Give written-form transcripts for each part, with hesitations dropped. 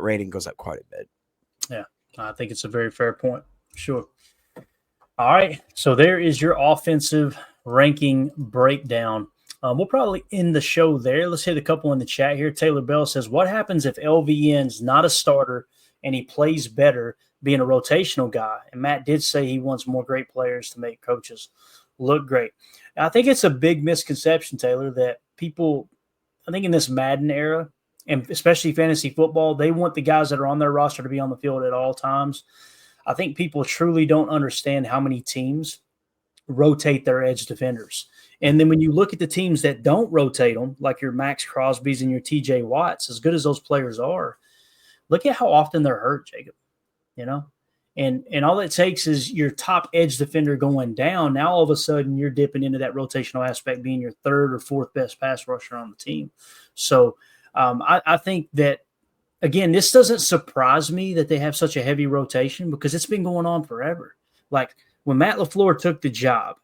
rating goes up quite a bit. Yeah, I think it's a very fair point. Sure. All right. So there is your offensive ranking breakdown. We'll probably end the show there. Let's hit a couple in the chat here. Taylor Bell says, what happens if LVN's not a starter and he plays better being a rotational guy? And Matt did say he wants more great players to make coaches look great. I think it's a big misconception, Taylor, that people, I think in this Madden era, and especially fantasy football, they want the guys that are on their roster to be on the field at all times. I think people truly don't understand how many teams rotate their edge defenders. And then when you look at the teams that don't rotate them, like your Max Crosby's and your TJ Watts, as good as those players are, look at how often they're hurt, Jacob. You know? And all it takes is your top edge defender going down. Now all of a sudden you're dipping into that rotational aspect, being your third or fourth best pass rusher on the team. So I think that, again, this doesn't surprise me that they have such a heavy rotation because it's been going on forever. Like when Matt LaFleur took the job,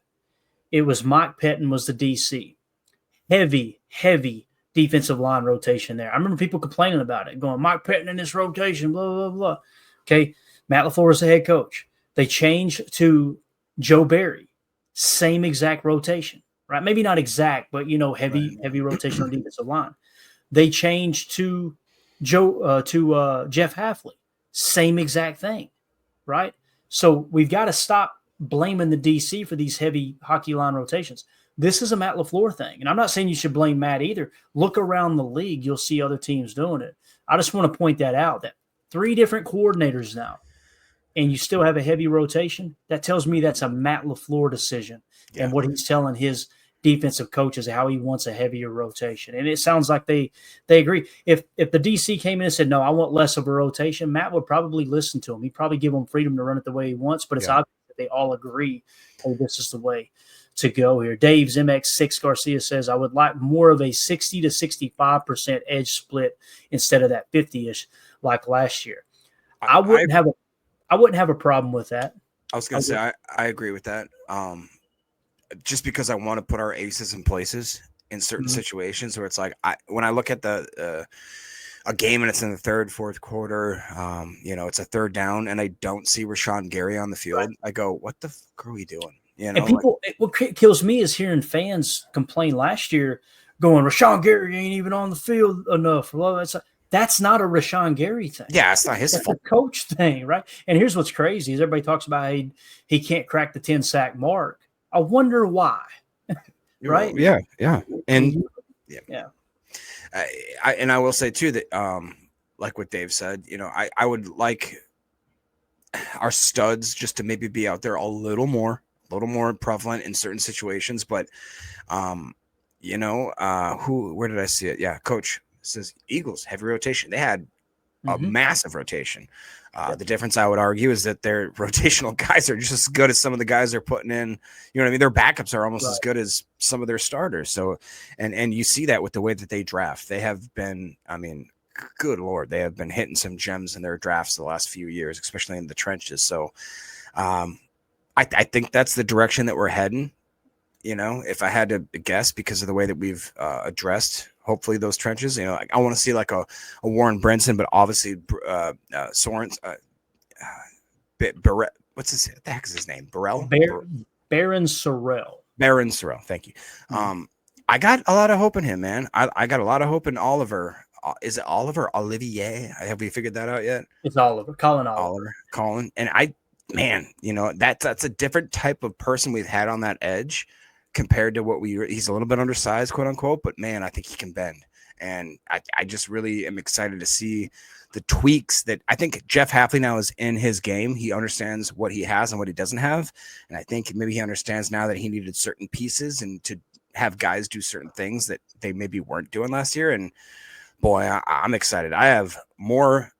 it was Mike Pettin was the DC. Heavy defensive line rotation there. I remember people complaining about it, going, Mike Pettin in this rotation, blah, blah, blah. Okay, Matt LaFleur is the head coach. They changed to Joe Barry. Same exact rotation, right? Maybe not exact, but, heavy rotation on defensive line. They changed to Jeff Hafley. Same exact thing, right? So we've got to stop blaming the DC for these heavy hockey line rotations. This is a Matt LaFleur thing. And I'm not saying you should blame Matt either. Look around the league. You'll see other teams doing it. I just want to point that out, that 3 different coordinators now, and you still have a heavy rotation. That tells me that's a Matt LaFleur decision and what he's telling his defensive coaches, how he wants a heavier rotation. And it sounds like they agree. If the DC came in and said, no, I want less of a rotation, Matt would probably listen to him. He'd probably give him freedom to run it the way he wants, but it's obvious that they all agree, hey, this is the way to go here. Dave's MX6 Garcia says, I would like more of a 60 to 65% edge split instead of that 50-ish like last year. I wouldn't have a problem with that. I was going to say, I agree with that. Just because I want to put our aces in places in certain situations where it's like, when I look at a game and it's in the third, fourth quarter, it's a third down and I don't see Rashawn Gary on the field. Right. I go, what the fuck are we doing? And people, what kills me is hearing fans complain last year going, Rashawn Gary ain't even on the field enough. Well, that's not a Rashawn Gary thing. Yeah, it's not his fault. It's a coach thing, right? And here's what's crazy is everybody talks about he can't crack the 10-sack mark. I wonder why, right? Yeah. And I will say too that, like what Dave said, I would like our studs just to maybe be out there a little more prevalent in certain situations. But, where did I see it? Yeah, Coach says Eagles heavy rotation. They had a massive rotation. The difference, I would argue, is that their rotational guys are just as good as some of the guys they're putting in. You know what I mean? Their backups are almost as good as some of their starters. So, and you see that with the way that they draft. They have been, good Lord, they have been hitting some gems in their drafts the last few years, especially in the trenches. So, I think that's the direction that we're heading. If I had to guess, because of the way that we've addressed, hopefully, those trenches. I want to see like a Warren Brinson, but obviously Soren's. What's his? What the heck is his name? Barron Sorrell. Barron Sorrell. Thank you. I got a lot of hope in him, man. I got a lot of hope in Oliver. Is it Oliver Olivier? Have we figured that out yet? It's Oliver. Colin Oliver. Colin. And that's a different type of person we've had on that edge compared to he's a little bit undersized, quote unquote, but man, I think he can bend. And I just really am excited to see the tweaks that I think Jeff Hafley now is in his game. He understands what he has and what he doesn't have. And I think maybe he understands now that he needed certain pieces and to have guys do certain things that they maybe weren't doing last year. And boy, I'm excited. I have more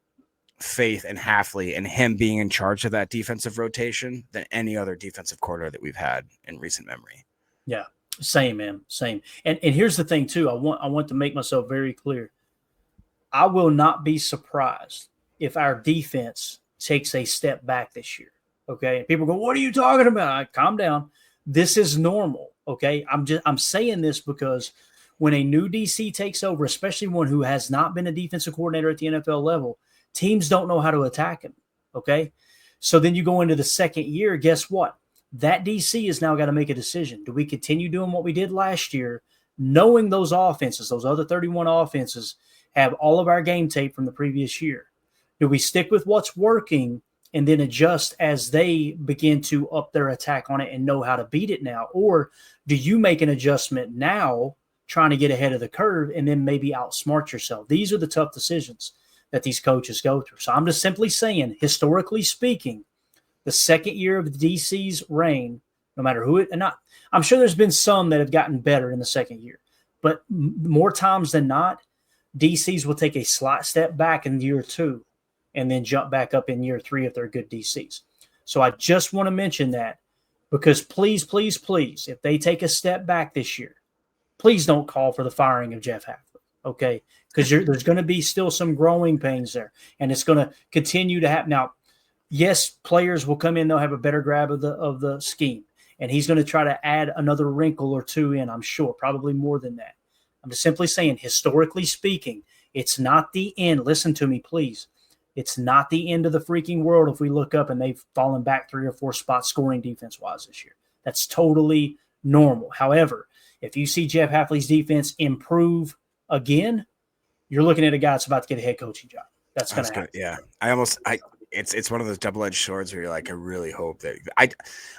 faith in Hafley and him being in charge of that defensive rotation than any other defensive coordinator that we've had in recent memory. Yeah, same, man, same. And here's the thing too. I want to make myself very clear. I will not be surprised if our defense takes a step back this year. Okay, and people go, "What are you talking about?" Calm down. This is normal. Okay, I'm saying this because when a new DC takes over, especially one who has not been a defensive coordinator at the NFL level, Teams don't know how to attack him. Okay. So then you go into the second year. Guess what? That DC has now got to make a decision. Do we continue doing what we did last year, knowing those offenses, those other 31 offenses, have all of our game tape from the previous year? Do we stick with what's working and then adjust as they begin to up their attack on it and know how to beat it now? Or do you make an adjustment now, trying to get ahead of the curve and then maybe outsmart yourself? These are the tough decisions that these coaches go through. So I'm just simply saying, historically speaking, the second year of the DC's reign, no matter who it, and not, I'm sure there's been some that have gotten better in the second year, but more times than not, DCs will take a slight step back in year 2 and then jump back up in year 3 if they're good DCs. So I just want to mention that, because please, please, please, if they take a step back this year, please don't call for the firing of Jeff Hafley, okay? Because there's going to be still some growing pains there, and it's going to continue to happen. Now, yes, players will come in, they'll have a better grab of the scheme, and he's going to try to add another wrinkle or two in, I'm sure, probably more than that. I'm just simply saying, historically speaking, it's not the end. Listen to me, please. It's not the end of the freaking world if we look up and they've fallen back 3 or 4 spots scoring defense-wise this year. That's totally normal. However, if you see Jeff Hafley's defense improve again, you're looking at a guy that's about to get a head coaching job. That's going to happen. Yeah. It's one of those double-edged swords where you're like, I really hope that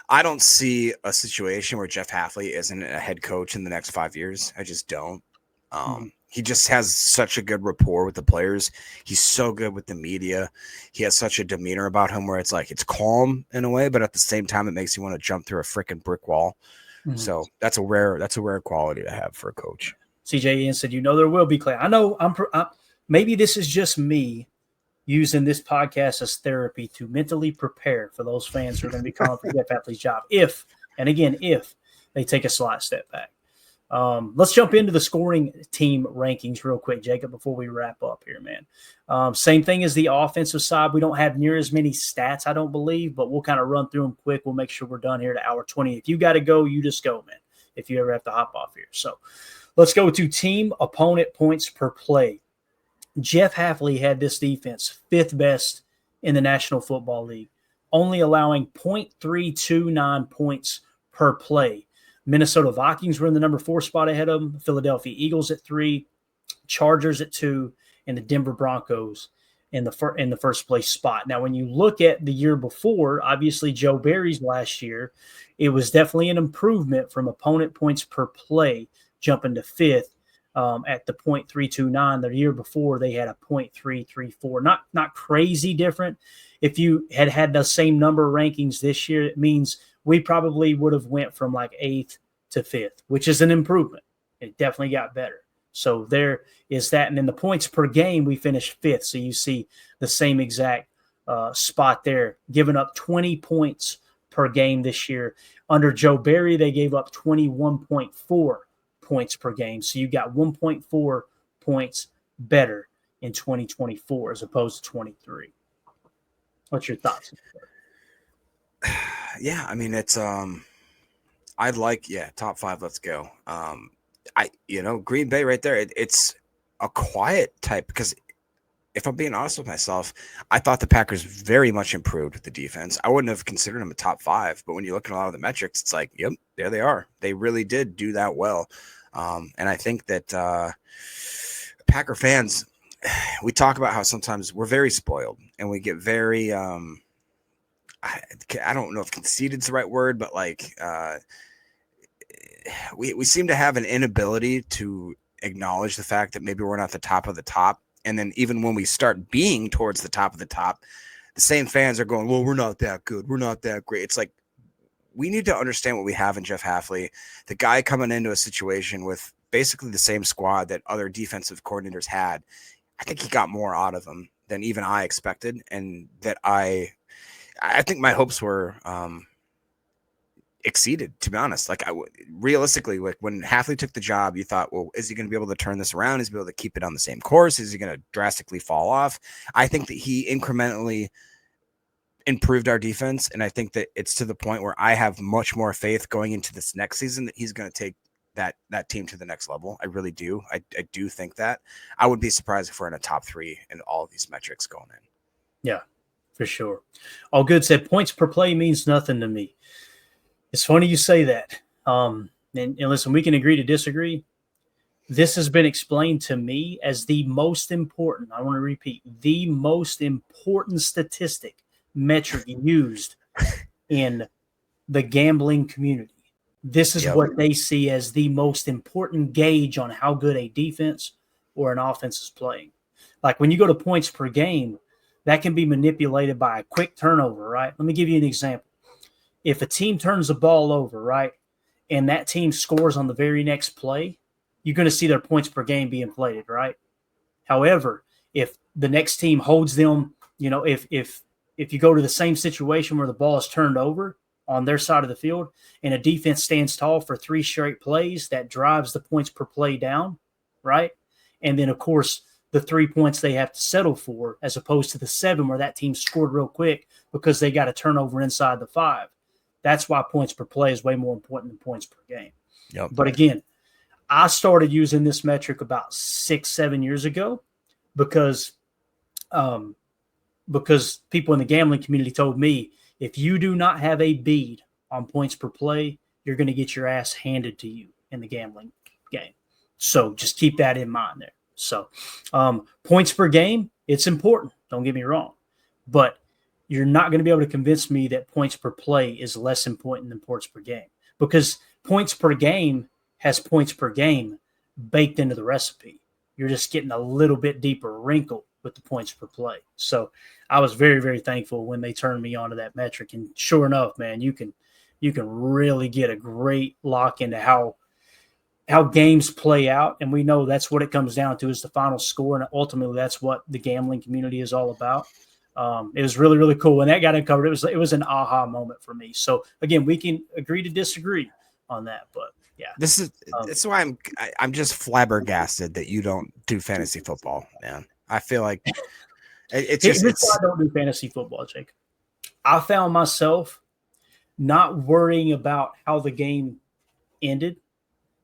I don't see a situation where Jeff Hafley isn't a head coach in the next 5 years. I just don't. He just has such a good rapport with the players. He's so good with the media. He has such a demeanor about him where it's like, it's calm in a way, but at the same time, it makes you want to jump through a freaking brick wall. Mm-hmm. So that's a rare quality to have for a coach. CJ Ian said, there will be, Clay. I know maybe this is just me using this podcast as therapy to mentally prepare for those fans who are going to be calling for Jeff Hafley's job. If they take a slight step back. Let's jump into the scoring team rankings real quick, Jacob, before we wrap up here, man. Same thing as the offensive side. We don't have near as many stats, I don't believe, but we'll kind of run through them quick. We'll make sure we're done here at hour 20. If you got to go, you just go, man, if you ever have to hop off here. So let's go to team opponent points per play. Jeff Hafley had this defense 5th best in the National Football League, only allowing 0.329 points per play. Minnesota Vikings were in the number 4 spot ahead of them, Philadelphia Eagles at 3, Chargers at 2, and the Denver Broncos in the first place spot. Now, when you look at the year before, obviously Joe Barry's last year, it was definitely an improvement from opponent points per play, jumping to 5th at the 0.329. The year before, they had a 0.334. Not crazy different. If you had the same number of rankings this year, it means we probably would have went from like 8th to 5th, which is an improvement. It definitely got better. So there is that. And then the points per game, we finished 5th. So you see the same exact spot there, giving up 20 points per game this year. Under Joe Barry, they gave up 21.4 points per game. So you got 1.4 points better in 2024 as opposed to 23. What's your thoughts? Yeah, I mean, it's top 5. Let's go. Green Bay right there. It's a quiet type, because if I'm being honest with myself, I thought the Packers very much improved with the defense. I wouldn't have considered them a top 5, but when you look at a lot of the metrics, it's like, yep, there they are. They really did do that well. And I think that Packer fans, we talk about how sometimes we're very spoiled and we get very I don't know if conceited is the right word, but we seem to have an inability to acknowledge the fact that maybe we're not the top of the top. And then even when we start being towards the top of the top, the same fans are going, well, we're not that good. We're not that great. It's like, we need to understand what we have in Jeff Hafley, the guy coming into a situation with basically the same squad that other defensive coordinators had. I think he got more out of them than even I expected. And that I think my hopes were exceeded, to be honest. Realistically, when Hafley took the job, you thought, well, is he going to be able to turn this around? Is he going to be able to keep it on the same course? Is he going to drastically fall off? I think that he incrementally improved our defense, and I think that it's to the point where I have much more faith going into this next season that he's going to take that team to the next level. I really do. I do think that. I would be surprised if we're in a top 3 in all of these metrics going in. Yeah, for sure. All good said points per play means nothing to me. It's funny you say that. And listen, we can agree to disagree. This has been explained to me as the most important, I want to repeat, the most important statistic metric used in the gambling community. This is what they see as the most important gauge on how good a defense or an offense is playing. Like when you go to points per game, that can be manipulated by a quick turnover, right? Let me give you an example. If a team turns the ball over, right, and that team scores on the very next play, you're going to see their points per game be inflated, right? However, if the next team holds them, if you go to the same situation where the ball is turned over on their side of the field and a defense stands tall for 3 straight plays, that drives the points per play down, right? And then, of course, the 3 points they have to settle for as opposed to the 7 where that team scored real quick because they got a turnover inside the 5. That's why points per play is way more important than points per game. Yep. But again, I started using this metric about 6-7 years ago because people in the gambling community told me if you do not have a bead on points per play, you're going to get your ass handed to you in the gambling game. So just keep that in mind there. So points per game, it's important. Don't get me wrong. But you're not going to be able to convince me that points per play is less important than points per game because points per game has points per game baked into the recipe. You're just getting a little bit deeper wrinkle with the points per play. So I was very, very thankful when they turned me onto that metric. And sure enough, man, you can really get a great lock into how games play out. And we know that's what it comes down to is the final score. And ultimately that's what the gambling community is all about. It was really, really cool. When that got uncovered, it was an aha moment for me. So again, we can agree to disagree on that, but yeah, this is why I'm just flabbergasted that you don't do fantasy football, man. I feel like it's just why I don't do fantasy football, Jake. I found myself not worrying about how the game ended.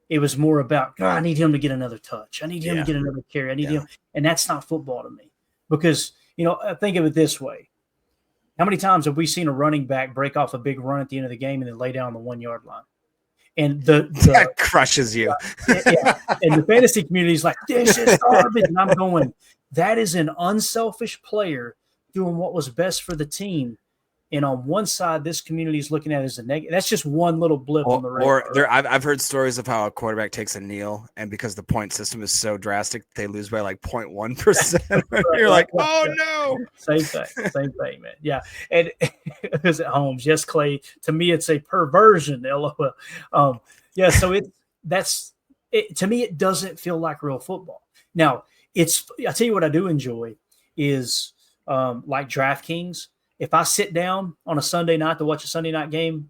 It was more about, God, I need him to get another touch. I need him to get another carry. I need him, and that's not football to me because. Think of it this way. How many times have we seen a running back break off a big run at the end of the game and then lay down on the 1 yard line? And that crushes you. And the fantasy community is like, this is garbage. And I'm going, that is an unselfish player doing what was best for the team. And on one side, this community is looking at it as a negative. That's just one little blip on the radar. Or I've heard stories of how a quarterback takes a kneel, and because the point system is so drastic, they lose by like 0.1%. You're like, oh no. Same thing, man. Yeah, and it was at Holmes. Yes, Clay. To me, it's a perversion. LOL. So to me, it doesn't feel like real football. Now, I tell you what I do enjoy is like DraftKings. If I sit down on a Sunday night to watch a Sunday night game,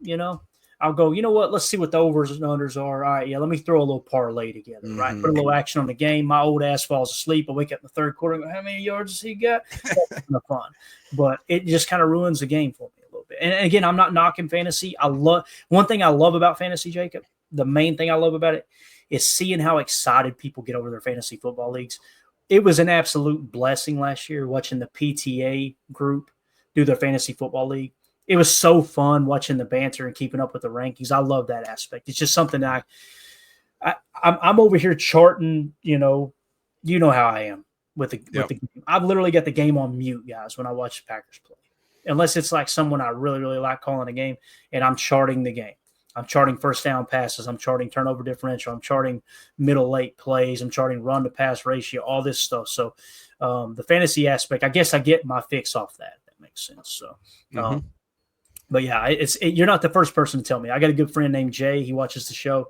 I'll go, you know what? Let's see what the overs and unders are. All right, let me throw a little parlay together, right? Put a little action on the game. My old ass falls asleep. I wake up in the third quarter and go, how many yards does he got? That's kind of fun. But it just kind of ruins the game for me a little bit. And again, I'm not knocking fantasy. One thing I love about fantasy, Jacob, the main thing I love about it is seeing how excited people get over their fantasy football leagues. It was an absolute blessing last year watching the PTA group do their fantasy football league. It was so fun watching the banter and keeping up with the rankings. I love that aspect. It's just something that I'm over here charting, you know how I am with the game. I've literally got the game on mute, guys, when I watch the Packers play. Unless it's like someone I really, really like calling a game and I'm charting the game. I'm charting first down passes. I'm charting turnover differential. I'm charting middle late plays. I'm charting run to pass ratio, all this stuff. So the fantasy aspect, I guess I get my fix off that. Makes sense. So, but yeah, you're not the first person to tell me. I got a good friend named Jay. He watches the show,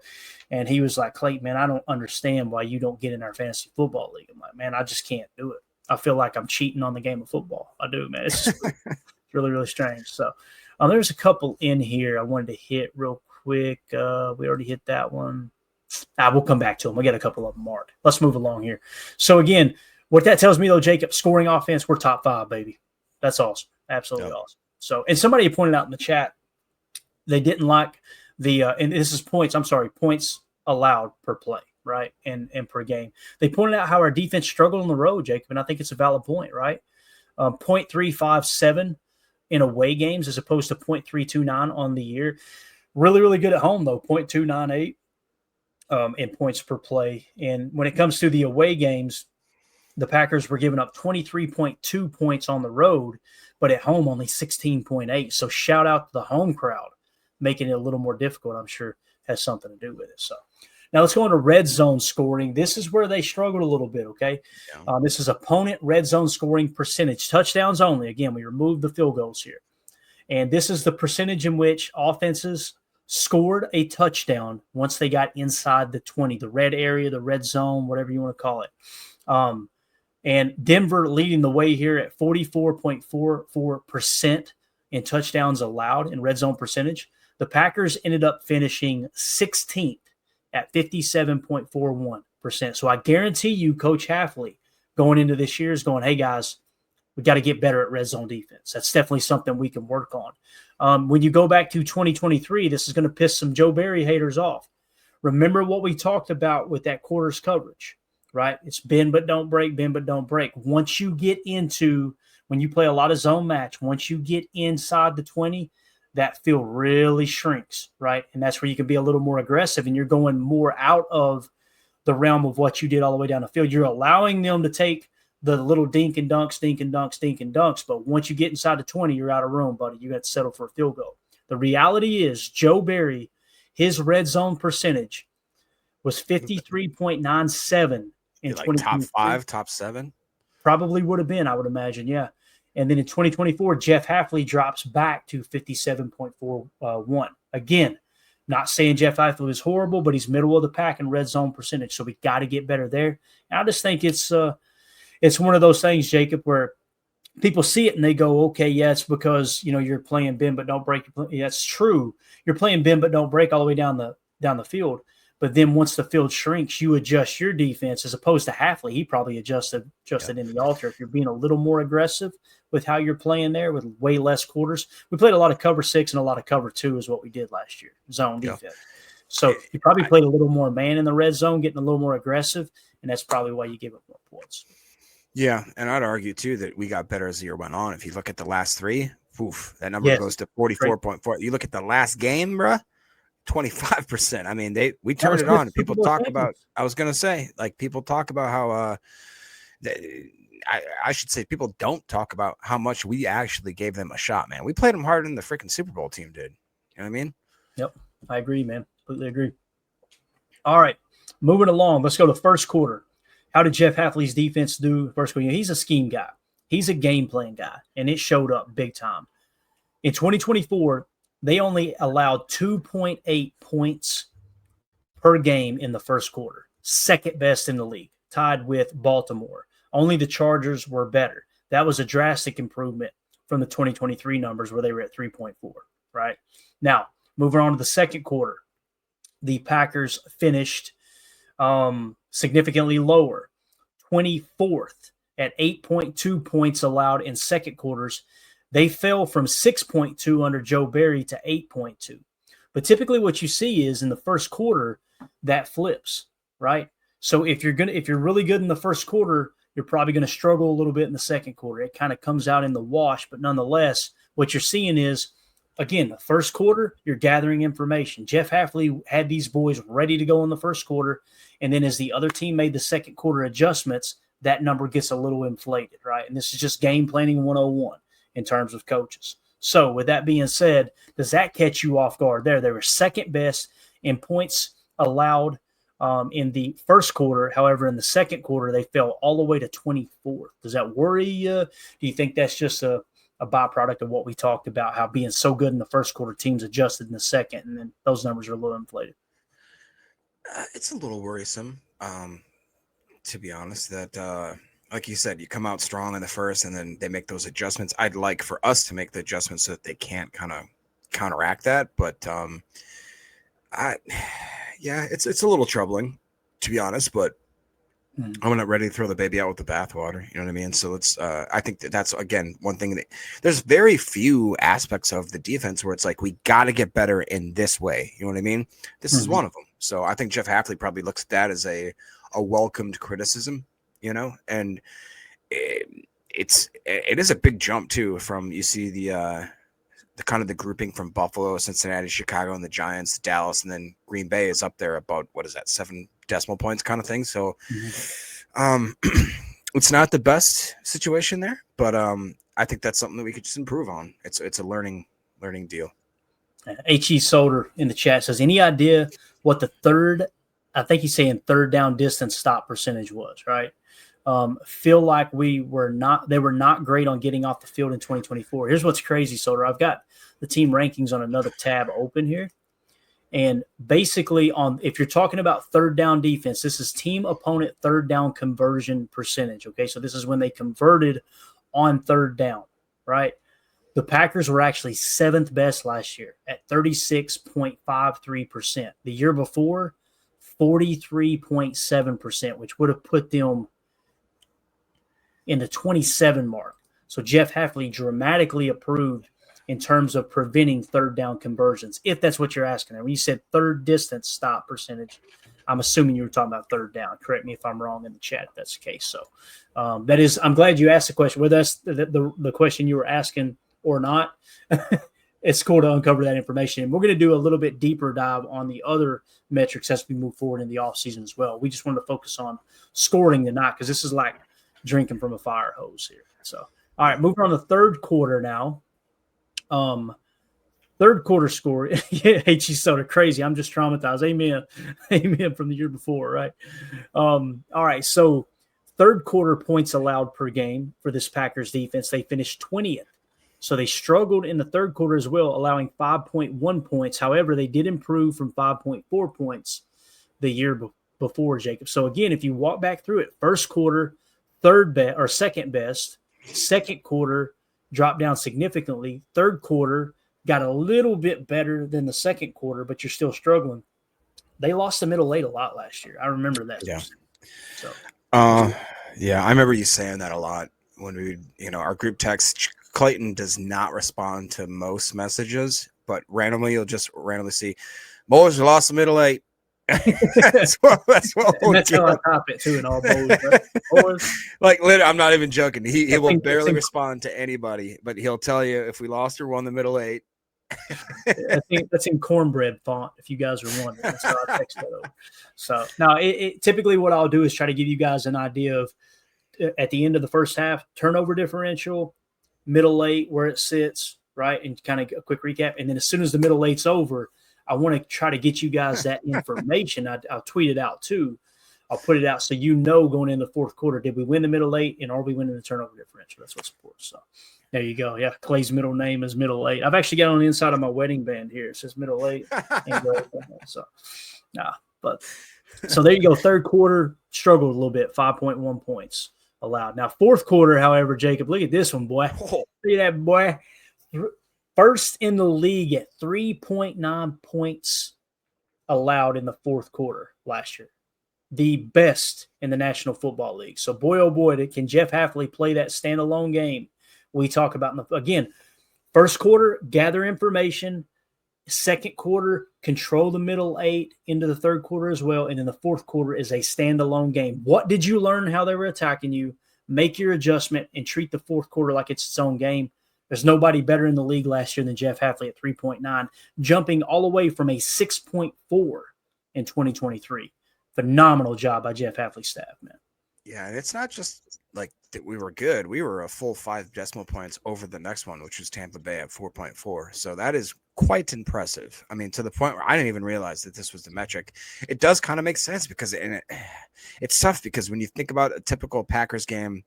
and he was like, "Clayton, man, I don't understand why you don't get in our fantasy football league." I'm like, "Man, I just can't do it. I feel like I'm cheating on the game of football. I do, man. It's just really, really strange." So, there's a couple in here I wanted to hit real quick. We already hit that one. We'll come back to them. We got a couple of them marked. Let's move along here. So again, what that tells me though, Jacob, scoring offense, we're top 5, baby. That's awesome. Absolutely awesome. So, and somebody pointed out in the chat, they didn't like and this is points allowed per play, right? And per game. They pointed out how our defense struggled on the road, Jacob, and I think it's a valid point, right? .357 in away games as opposed to .329 on the year. Really, really good at home, though, .298 in points per play. And when it comes to the away games, the Packers were giving up 23.2 points on the road, but at home only 16.8. So shout out to the home crowd, making it a little more difficult, I'm sure has something to do with it. So now let's go into red zone scoring. This is where they struggled a little bit, okay? Yeah. This is opponent red zone scoring percentage, touchdowns only. Again, we removed the field goals here. And this is the percentage in which offenses scored a touchdown once they got inside the 20, the red area, the red zone, whatever you want to call it. And Denver leading the way here at 44.44% in touchdowns allowed in red zone percentage. The Packers ended up finishing 16th at 57.41%. So I guarantee you, Coach Hafley, going into this year is going, hey, guys, we got to get better at red zone defense. That's definitely something we can work on. When you go back to 2023, this is going to piss some Joe Barry haters off. Remember what we talked about with that quarters coverage, right? It's bend but don't break, bend but don't break. Once you get into, when you play a lot of zone match, once you get inside the 20, that field really shrinks, right? And that's where you can be a little more aggressive and you're going more out of the realm of what you did all the way down the field. You're allowing them to take the little dink and dunks, dink and dunks, dink and dunks. But once you get inside the 20, you're out of room, buddy. You got to settle for a field goal. The reality is Joe Barry, his red zone percentage was 53.97 in like top 5, top 7? Probably would have been, I would imagine, yeah. And then in 2024, Jeff Hafley drops back to 57.41. Again, not saying Jeff Hafley is horrible, but he's middle of the pack in red zone percentage. So we got to get better there. And I just think it's one of those things, Jacob, where people see it and they go, okay, yeah, it's because, you're playing bend but don't break. Yeah, that's true. You're playing bend but don't break all the way down the field. But then once the field shrinks, you adjust your defense as opposed to Hafley. He probably adjusted in the altar. If you're being a little more aggressive with how you're playing there with way less quarters. We played a lot of cover 6 and a lot of cover 2 is what we did last year, zone defense. So you probably played a little more man in the red zone, getting a little more aggressive, and that's probably why you gave up more points. Yeah, and I'd argue, too, that we got better as the year went on. If you look at the last 3, that number goes to 44.4. You look at the last game, bruh, 25%. I mean, we turned it on. People talk about, I was going to say, like, people talk about how, I should say people don't talk about how much we actually gave them a shot, man. We played them harder than the freaking Super Bowl team did. You know what I mean? Yep, I agree, man. Completely agree. All right, moving along. Let's go to first quarter. How did Jeff Hafley's defense do first quarter? He's a scheme guy. He's a game plan guy, and it showed up big time. In 2024, they only allowed 2.8 points per game in the first quarter, second best in the league, tied with Baltimore. Only the Chargers were better. That was a drastic improvement from the 2023 numbers where they were at 3.4, right? Now, moving on to the second quarter, the Packers finished significantly lower, 24th at 8.2 points allowed in second quarters. They fell from 6.2 under Joe Barry to 8.2. But typically what you see is in the first quarter, that flips, right? So if you're really good in the first quarter, you're probably going to struggle a little bit in the second quarter. It kind of comes out in the wash, but nonetheless, what you're seeing is, again, the first quarter, you're gathering information. Jeff Hafley had these boys ready to go in the first quarter, and then as the other team made the second quarter adjustments, that number gets a little inflated, right? And this is just game planning 101 in terms of coaches. So with that being said, does that catch you off guard there? They were second best in points allowed in the first quarter. However, in the second quarter, they fell all the way to 24th. Does that worry you? Do you think that's just a byproduct of what we talked about, how being so good in the first quarter, teams adjusted in the second, and then those numbers are a little inflated? It's a little worrisome, to be honest, that like you said, you come out strong in the first and then they make those adjustments. I'd like for us to make the adjustments so that they can't kind of counteract that. But it's a little troubling, to be honest, but I'm not ready to throw the baby out with the bathwater. You know what I mean? So it's, I think that's, again, one thing that there's very few aspects of the defense where it's like, we got to get better in this way. You know what I mean? This is one of them. So I think Jeff Hafley probably looks at that as a welcomed criticism, and it is a big jump too from you see the kind of the grouping from Buffalo, Cincinnati, Chicago, and the Giants, Dallas, and then Green Bay is up there about what is that 7 decimal points kind of thing. So it's not the best situation there, but I think that's something that we could just improve on. It's a learning deal. H.E. Solder in the chat says, any idea what the third, I think he's saying third down distance stop percentage was, right? Feel like they were not great on getting off the field in 2024. Here's what's crazy, Solder. I've got the team rankings on another tab open here. And basically if you're talking about third down defense, this is team opponent third down conversion percentage. Okay. So this is when they converted on third down, right? The Packers were actually 7th best last year at 36.53%. The year before, 43.7%, which would have put them in the 27 mark. So Jeff Hafley dramatically improved in terms of preventing third down conversions, if that's what you're asking. When you said third distance stop percentage, I'm assuming you were talking about third down. Correct me if I'm wrong in the chat if that's the case. So that is, I'm glad you asked the question. Whether that's the question you were asking or not, it's cool to uncover that information. And we're going to do a little bit deeper dive on the other metrics as we move forward in the offseason as well. We just wanted to focus on scoring tonight because this is like drinking from a fire hose here. So, all right, moving on to third quarter now. Third quarter score. H.E. Soda, crazy. I'm just traumatized. Amen. Amen from the year before, right? All right, so third quarter points allowed per game for this Packers defense. They finished 20th. So they struggled in the third quarter as well, allowing 5.1 points. However, they did improve from 5.4 points the year before, Jacob. So again, if you walk back through it, first quarter, second best. Second quarter dropped down significantly. Third quarter got a little bit better than the second quarter, but you're still struggling. They lost the middle eight a lot last year. I remember that. Yeah. So, yeah, I remember you saying that a lot when we, our group text. Clayton does not respond to most messages, but randomly you'll just randomly see, boys, we lost the middle eight. that's what we'll that's how I top it too in all boys. Like literally, I'm not even joking. He will barely respond to anybody, but he'll tell you if we lost or won the middle eight. I think that's in cornbread font. If you guys are wondering, that's how I text that over. So now, typically what I'll do is try to give you guys an idea of at the end of the first half turnover differential, middle eight where it sits, right, and kind of a quick recap. And then as soon as the middle eight's over, I want to try to get you guys that information. I'll tweet it out too. I'll put it out so going into the fourth quarter, did we win the middle eight and are we winning the turnover differential? That's what's important. So there you go. Yeah, Clay's middle name is middle eight. I've actually got on the inside of my wedding band here. It says middle eight. So there you go. Third quarter struggled a little bit, 5.1 points allowed. Now, fourth quarter, however, Jacob, look at this one, boy. Look at that, boy. First in the league at 3.9 points allowed in the fourth quarter last year. The best in the National Football League. So, boy, oh boy, can Jeff Hafley play that standalone game we talk about. Again, first quarter, gather information. Second quarter, control the middle eight into the third quarter as well. And then the fourth quarter is a standalone game. What did you learn how they were attacking you? Make your adjustment and treat the fourth quarter like it's its own game. There's nobody better in the league last year than Jeff Hafley at 3.9, jumping all the way from a 6.4 in 2023. Phenomenal job by Jeff Hafley's staff, man. Yeah, and it's not just like that we were good. We were a full 5 decimal points over the next one, which was Tampa Bay at 4.4. So that is quite impressive. I mean, to the point where I didn't even realize that this was the metric. It does kind of make sense because it's tough because when you think about a typical Packers game,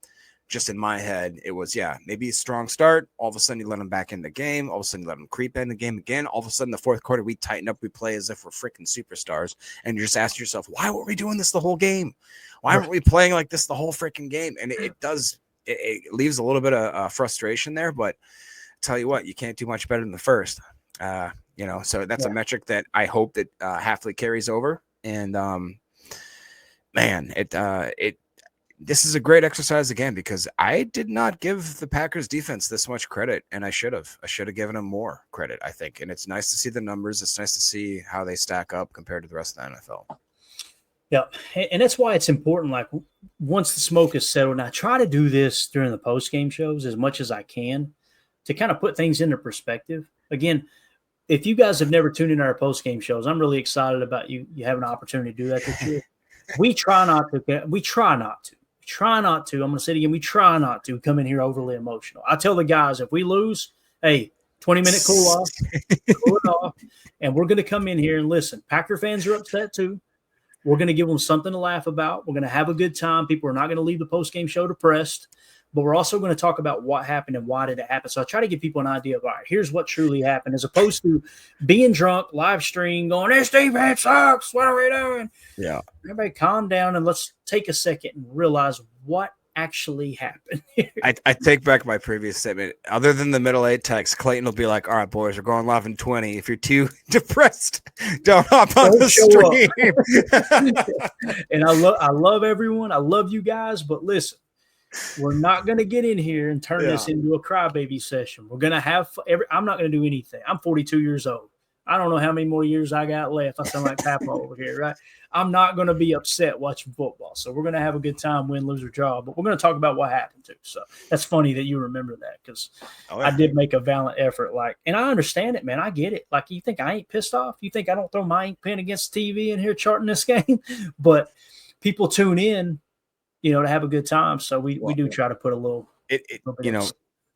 just in my head, it was, maybe a strong start. All of a sudden, you let them back in the game. All of a sudden, you let them creep in the game again. All of a sudden, the fourth quarter, we tighten up. We play as if we're freaking superstars. And you just ask yourself, why weren't we doing this the whole game? Why weren't we playing like this the whole freaking game? And it leaves a little bit of frustration there. But I tell you what, you can't do much better than the first. So that's a metric that I hope that Hafley carries over. And, this is a great exercise again because I did not give the Packers defense this much credit, and I should have. I should have given them more credit, I think. And it's nice to see the numbers. It's nice to see how they stack up compared to the rest of the NFL. Yeah, and that's why it's important. Like once the smoke is settled, and I try to do this during the post game shows as much as I can to kind of put things into perspective. Again, if you guys have never tuned in our post game shows, I'm really excited about you having an opportunity to do that this year. We try not to. We try not to. We try not to. I'm going to say it again. We try not to come in here overly emotional. I tell the guys if we lose, hey, 20-minute cool it off, and we're going to come in here and listen. Packer fans are upset too. We're going to give them something to laugh about. We're going to have a good time. People are not going to leave the post-game show depressed, but we're also going to talk about what happened and why did it happen. So I try to give people an idea of, all right, here's what truly happened, as opposed to being drunk, live stream, going, this defense sucks. What are we doing? Yeah. Everybody calm down and let's take a second and realize what actually happened. I take back my previous statement. Other than the middle eight text, Clayton will be like, all right, boys, we're going live in 20. If you're too depressed, don't hop on the stream. And I love everyone. I love you guys, but listen, we're not going to get in here and turn this into a crybaby session. We're going to have I'm not going to do anything. I'm 42 years old. I don't know how many more years I got left. I sound like Papa over here, right? I'm not going to be upset watching football. So we're going to have a good time, win, lose, or draw. But we're going to talk about what happened too. So that's funny that you remember that because I did make a valiant effort. And I understand it, man. I get it. Like, you think I ain't pissed off? You think I don't throw my ink pen against TV in here charting this game? But people tune in, to have a good time. So we do try to put a little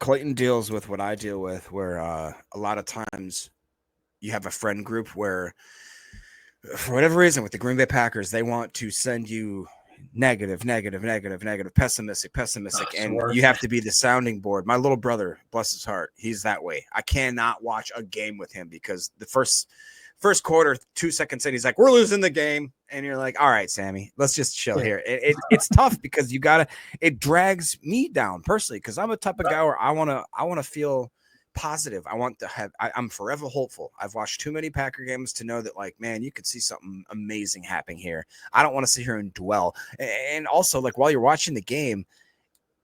Clayton deals with what I deal with, where a lot of times you have a friend group where, for whatever reason, with the Green Bay Packers, they want to send you negative, pessimistic, and you have to be the sounding board. My little brother, bless his heart, he's that way. I cannot watch a game with him because the first quarter, 2 seconds in, he's like, we're losing the game. And you're like, all right, Sammy, let's just chill here. It's tough because it drags me down personally because I'm a type of guy where I want to feel positive. I'm forever hopeful. I've watched too many Packer games to know that, like, man, you could see something amazing happening here. I don't want to sit here and dwell. And also, like, while you're watching the game,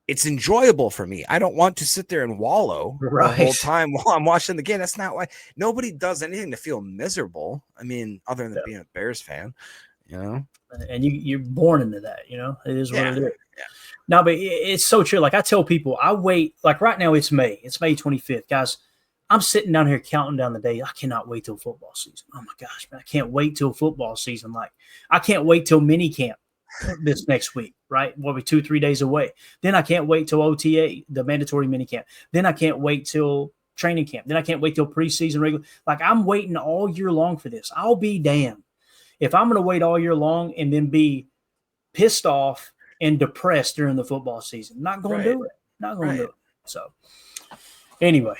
it's enjoyable for me. I don't want to sit there and wallow the whole time while I'm watching the game. That's not why. Nobody does anything to feel miserable. I mean, other than being a Bears fan, And you're born into that, It is what it is. Yeah. No, but it's so true. Like, I tell people, I wait. Like, right now, it's May. It's May 25th. Guys, I'm sitting down here counting down the days. I cannot wait till football season. Oh, my gosh, man. I can't wait till football season. Like, I can't wait till mini camp this next week, right? We'll be 2-3 days away. Then I can't wait till OTA, the mandatory mini camp. Then I can't wait till training camp. Then I can't wait till preseason regular. Like, I'm waiting all year long for this. I'll be damned if I'm going to wait all year long and then be pissed off and depressed during the football season. Not going to do it. Not going to do it. So anyway,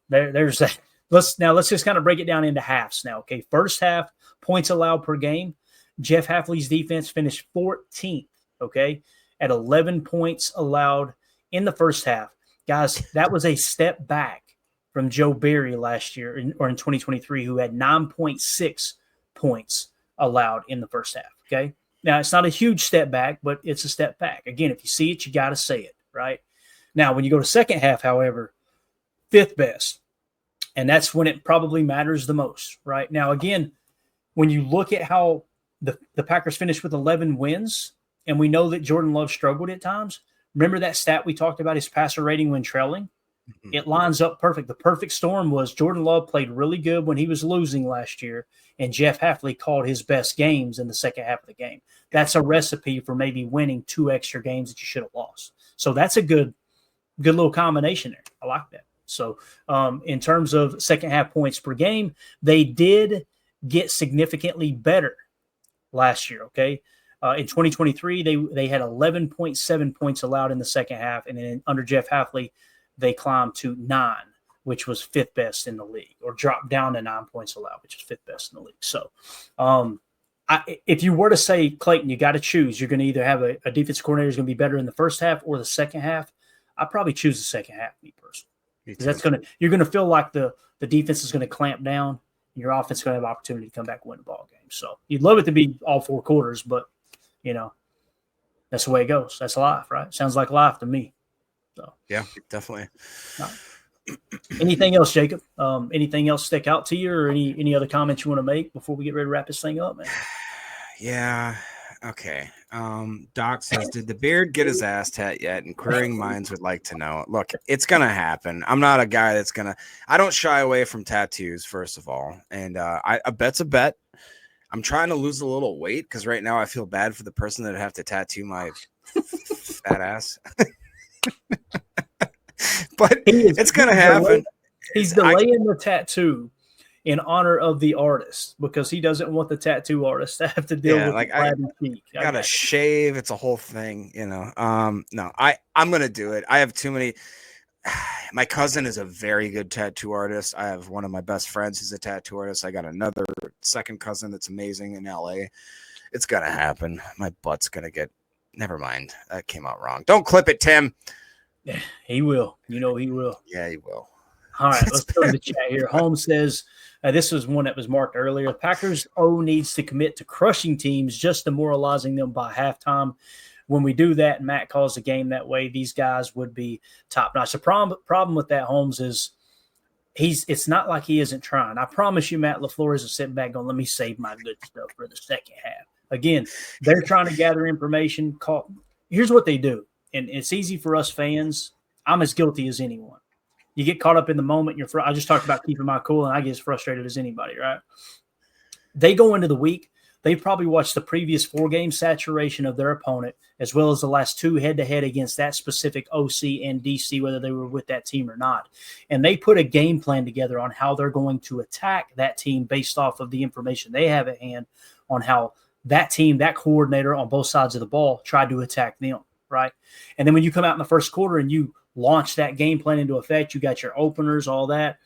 there's that. Let's just kind of break it down into halves now. Okay. First half, points allowed per game. Jeff Hafley's defense finished 14th. Okay. At 11 points allowed in the first half. Guys, that was a step back from Joe Barry last year in 2023, who had 9.6 points allowed in the first half. Okay. Now, it's not a huge step back, but it's a step back. Again, if you see it, you got to say it, right? Now, when you go to second half, however, 5th best. And that's when it probably matters the most, right? Now, again, when you look at how the Packers finished with 11 wins, and we know that Jordan Love struggled at times, remember that stat we talked about, his passer rating when trailing? Mm-hmm. It lines up perfect. The perfect storm was Jordan Love played really good when he was losing last year, and Jeff Hafley called his best games in the second half of the game. That's a recipe for maybe winning 2 extra games that you should have lost. So that's a good little combination there. I like that. So in terms of second half points per game, they did get significantly better last year, okay? In 2023, they had 11.7 points allowed in the second half, and then under Jeff Hafley, they climbed to 9, which was 5th best in the league, or dropped down to 9 points allowed, which is 5th best in the league. So if you were to say, Clayton, you got to choose, you're going to either have a defensive coordinator who's going to be better in the first half or the second half, I'd probably choose the second half, me personally. Because you're going to feel like the defense is going to clamp down, and your offense is going to have an opportunity to come back and win the ball game. So you'd love it to be all 4 quarters, but, that's the way it goes. That's life, right? Sounds like life to me. So yeah, definitely. Anything else, Jacob? Anything else stick out to you, or any other comments you want to make before we get ready to wrap this thing up, man? Yeah, Okay. Doc says, did the beard get his ass tat yet? Inquiring minds would like to know. Look, it's gonna happen. I'm not a guy that's gonna. I don't shy away from tattoos, first of all, and a bet's a bet. I'm trying to lose a little weight because right now I feel bad for the person that would have to tattoo my fat ass. But it's gonna happen. He's delaying the tattoo in honor of the artist because he doesn't want the tattoo artist to have to deal with like the cheek. I gotta shave. It's a whole thing, No, I'm gonna do it. I have too many. My cousin is a very good tattoo artist. I have one of my best friends who's a tattoo artist. I got another second cousin that's amazing in LA. It's gonna happen. My butt's gonna get. Never mind. That came out wrong. Don't clip it, Tim. Yeah, he will. He will. Yeah, he will. All right, let's go to the chat here. Holmes says, this was one that was marked earlier. Packers needs to commit to crushing teams, just demoralizing them by halftime. When we do that, and Matt calls the game that way, these guys would be top notch. The problem with that, Holmes, is it's not like he isn't trying. I promise you, Matt LaFleur isn't sitting back going, let me save my good stuff for the second half. Again, they're trying to gather information. Here's what they do, and it's easy for us fans. I'm as guilty as anyone. You get caught up in the moment. I just talked about keeping my cool, and I get as frustrated as anybody, right? They go into the week. They probably watched the previous 4-game saturation of their opponent, as well as the last 2 head-to-head against that specific OC and DC, whether they were with that team or not. And they put a game plan together on how they're going to attack that team based off of the information they have at hand on how that team, that coordinator on both sides of the ball tried to attack them, right? And then when you come out in the first quarter and you launch that game plan into effect, you got your openers, all that.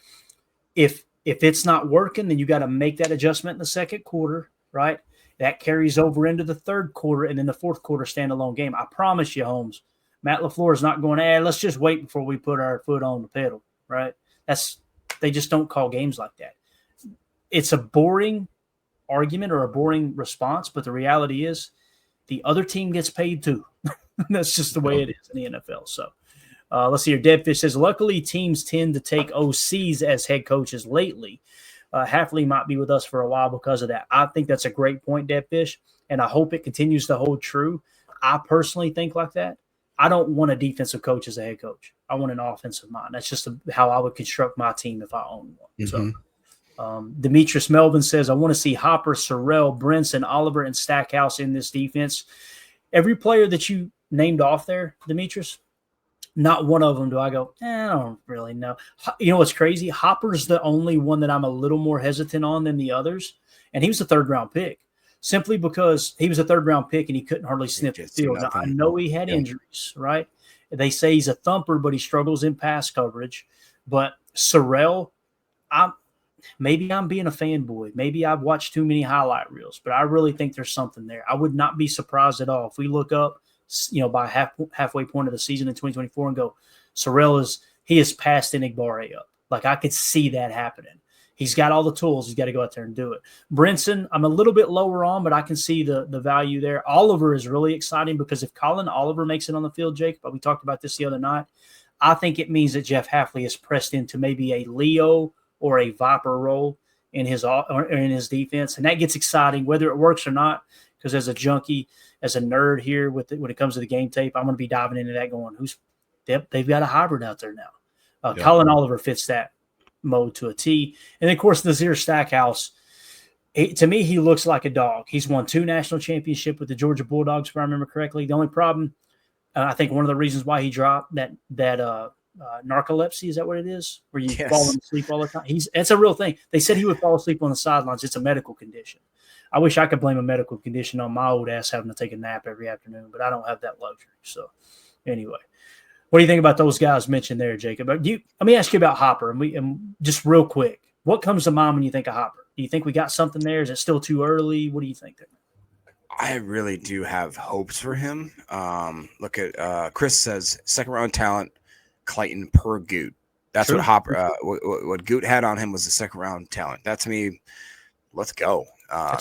If it's not working, then you got to make that adjustment in the second quarter, right? That carries over into the third quarter and then the fourth quarter standalone game. I promise you, Holmes, Matt LaFleur is not going, let's just wait before we put our foot on the pedal, right? They just don't call games like that. It's a boring argument or a boring response, but the reality is the other team gets paid too. That's just the way it is in the NFL. So let's see here. Deadfish says, luckily teams tend to take OCs as head coaches lately. Hafley might be with us for a while because of that. I think that's a great point, Deadfish, and I hope it continues to hold true. I personally think like that. I don't want a defensive coach as a head coach. I want an offensive mind. That's just how I would construct my team if I owned one. Mm-hmm. So Demetrius Melvin says, I want to see Hopper, Sorrell, Brinson, Oliver, and Stackhouse in this defense. Every player that you named off there, Demetrius, not one of them do I go, I don't really know. You know what's crazy? Hopper's the only one that I'm a little more hesitant on than the others. And he was a third-round pick simply because he was a third-round pick and he couldn't hardly sniff the field. I know he had injuries, right? They say he's a thumper, but he struggles in pass coverage. But Sorrell, maybe I'm being a fanboy. Maybe I've watched too many highlight reels, but I really think there's something there. I would not be surprised at all if we look up, by halfway point of the season in 2024 and go, Sorrell has passed Enigbare up. Like I could see that happening. He's got all the tools. He's got to go out there and do it. Brinson, I'm a little bit lower on, but I can see the value there. Oliver is really exciting because if Colin Oliver makes it on the field, Jake, but we talked about this the other night, I think it means that Jeff Hafley is pressed into maybe a Leo or a Viper role in his defense, and that gets exciting whether it works or not. Because as a junkie, as a nerd here when it comes to the game tape, I'm going to be diving into that going, they've got a hybrid out there now. Colin Oliver fits that mode to a T. And, of course, Nazir Stackhouse, to me, he looks like a dog. He's won 2 national championships with the Georgia Bulldogs, if I remember correctly. The only problem, I think one of the reasons why he dropped that narcolepsy, is that what it is? Where you fall asleep all the time? It's a real thing. They said he would fall asleep on the sidelines. It's a medical condition. I wish I could blame a medical condition on my old ass having to take a nap every afternoon, but I don't have that luxury. So anyway, what do you think about those guys mentioned there, Jacob? Let me ask you about Hopper, and just real quick, what comes to mind when you think of Hopper? Do you think we got something there? Is it still too early? What do you think there? I really do have hopes for him. Look at Chris says second round talent, Clayton per Goot. That's what Hopper. What Goot had on him was the second round talent. That to me, let's go.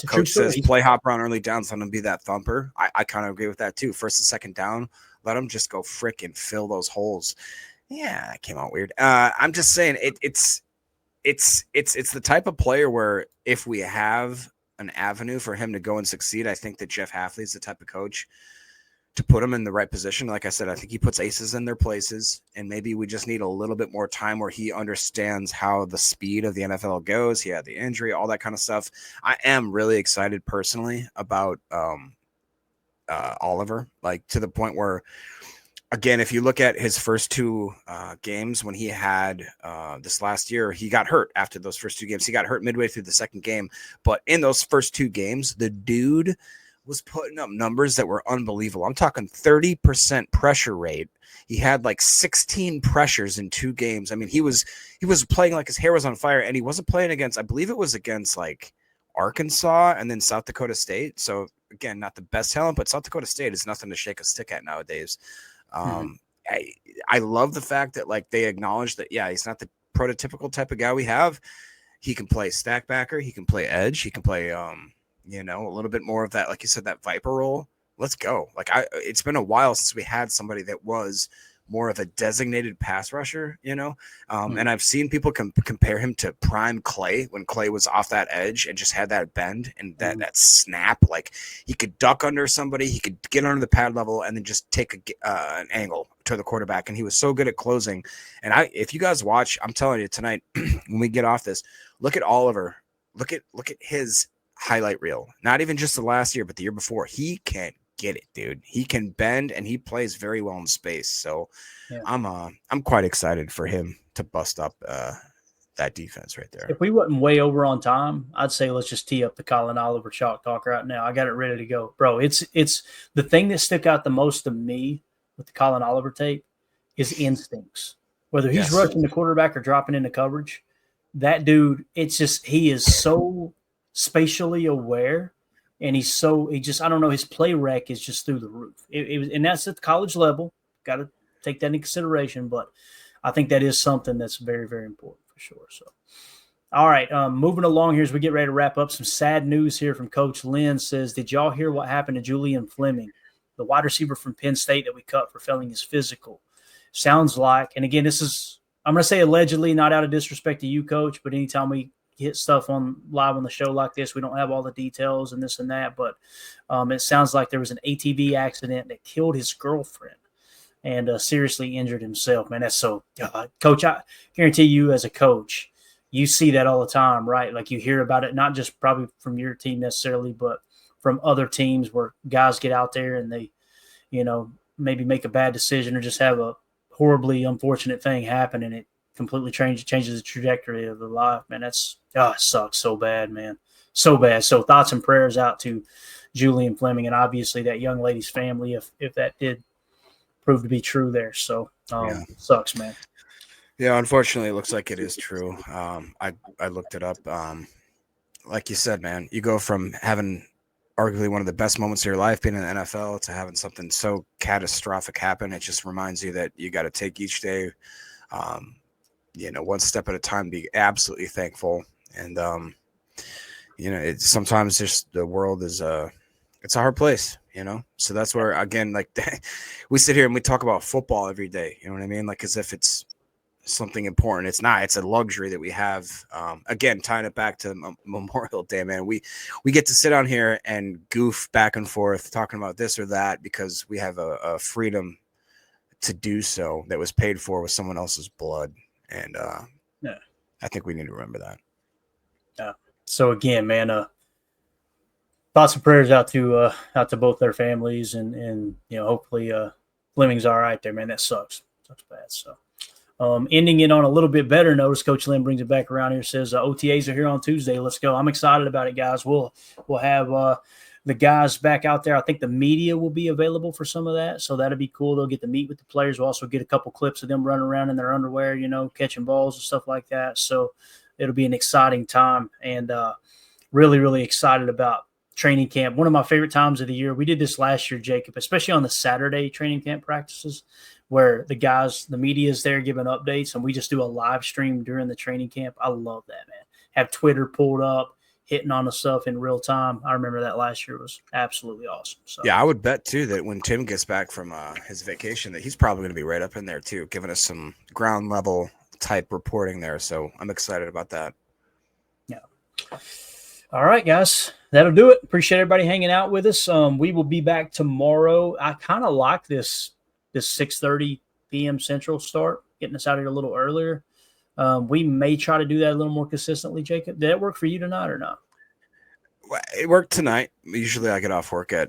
Coach says play Hopper on early downs, let him be that thumper. I kind of agree with that too. First and second down, let him just go frickin' fill those holes. Yeah, that came out weird. I'm just saying it's the type of player where if we have an avenue for him to go and succeed. I think that Jeff Hafley is the type of coach to put him in the right position. Like I said, I think he puts aces in their places, and maybe we just need a little bit more time where he understands how the speed of the NFL goes. He had the injury, all that kind of stuff. I am really excited personally about Oliver, like to the point where, again, if you look at his first two games when he had this last year, he got hurt after those first two games. He got hurt midway through the second game. But in those first two games, the dude was putting up numbers that were unbelievable. I'm talking 30% pressure rate. He had like 16 pressures in 2 games. I mean, he was playing like his hair was on fire, and he wasn't playing against, I believe it was against like Arkansas and then South Dakota State. So again, not the best talent, but South Dakota State is nothing to shake a stick at nowadays. I love the fact that like they acknowledge that, yeah, he's not the prototypical type of guy we have. He can play stack backer. He can play edge. He can play, a little bit more of that, like you said, that Viper role. Let's go. It's been a while since we had somebody that was more of a designated pass rusher, and I've seen people compare him to prime Clay when Clay was off that edge and just had that bend and that snap. Like he could duck under somebody, he could get under the pad level and then just take an angle to the quarterback. And he was so good at closing. And if you guys watch, I'm telling you tonight, when we get off this, look at Oliver, look at his highlight reel, not even just the last year, but the year before. He can get it, dude. He can bend and he plays very well in space. So yeah. I'm quite excited for him to bust up that defense right there. If we wasn't way over on time, I'd say let's just tee up the Collin Oliver chalk talk right now. I got it ready to go, bro. It's the thing that stuck out the most to me with the Collin Oliver tape is instincts. Whether he's rushing the quarterback or dropping into coverage, that dude, he is so spatially aware. And I don't know, his play rec is just through the roof. And that's at the college level. Got to take that into consideration. But I think that is something that's very, very important for sure. So, all right, moving along here as we get ready to wrap up. Some sad news here from Coach Lynn says, did y'all hear what happened to Julian Fleming, the wide receiver from Penn State that we cut for failing his physical? Sounds like, and again, I'm going to say allegedly, not out of disrespect to you, Coach, but anytime we hit stuff on live on the show like this, we don't have all the details and this and that, but it sounds like there was an ATV accident that killed his girlfriend and seriously injured himself. Man, that's so Coach, I guarantee you as a coach, you see that all the time, right? Like you hear about it, not just probably from your team necessarily, but from other teams where guys get out there and they, maybe make a bad decision or just have a horribly unfortunate thing happen and it completely changes the trajectory of the life, man. It sucks so bad, man. So bad. So thoughts and prayers out to Julian Fleming and obviously that young lady's family if that did prove to be true there. So sucks, man. Yeah, unfortunately, it looks like it is true. I looked it up. Like you said, man, you go from having arguably one of the best moments of your life being in the NFL to having something so catastrophic happen. It just reminds you that you got to take each day one step at a time, be absolutely thankful. And, it's sometimes just the world is it's a hard place, so that's where, again, like we sit here and we talk about football every day. You know what I mean? Like as if it's something important. It's not, it's a luxury that we have. Again, tying it back to Memorial Day, man, we get to sit on here and goof back and forth talking about this or that because we have a freedom to do so that was paid for with someone else's blood. And I think we need to remember that. Yeah. So again, man, thoughts and prayers out to both their families, and hopefully Fleming's all right there, man. That sucks bad. So ending it on a little bit better notice, Coach Lynn brings it back around here. Says OTAs are here on Tuesday. Let's go. I'm excited about it, guys. We'll have the guys back out there. I think the media will be available for some of that, so that'll be cool. They'll get to meet with the players. We'll also get a couple clips of them running around in their underwear, catching balls and stuff like that. So it'll be an exciting time, and really, really excited about training camp. One of my favorite times of the year. We did this last year, Jacob, especially on the Saturday training camp practices where the media is there giving updates, and we just do a live stream during the training camp. I love that, man. Have Twitter pulled up, hitting on the stuff in real time. I remember that last year was absolutely awesome. So yeah, I would bet too that when Tim gets back from his vacation that he's probably going to be right up in there too, giving us some ground level type reporting there. So I'm excited about that. Yeah. All right, guys, that'll do it. Appreciate everybody hanging out with us. We will be back tomorrow. I kind of like this 6:30 p.m. Central start, getting us out here a little earlier. We may try to do that a little more consistently, Jacob. Did that work for you tonight or not? It worked tonight. Usually I get off work at